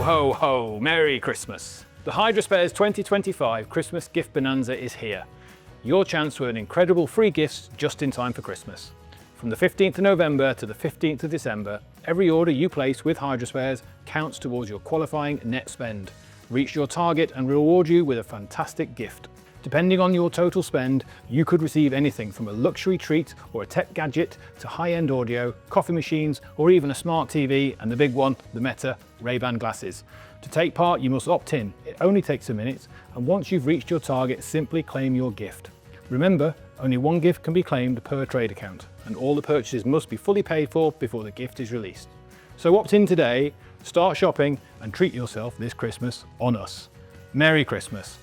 ho, ho! Merry Christmas! The Hydrospares 2025 Christmas Gift Bonanza is here. Your chance to earn incredible free gifts just in time for Christmas. From the 15th of November to the 15th of December, every order you place with Hydrospares counts towards your qualifying net spend. Reach your target and reward you with a fantastic gift. Depending on your total spend, you could receive anything from a luxury treat or a tech gadget to high-end audio, coffee machines, or even a smart TV and the big one, the Meta Ray-Ban glasses. To take part, you must opt in. It only takes a minute, and once you've reached your target, simply claim your gift. Remember, only one gift can be claimed per trade account, and all the purchases must be fully paid for before the gift is released. So opt in today, start shopping, and treat yourself this Christmas on us. Merry Christmas.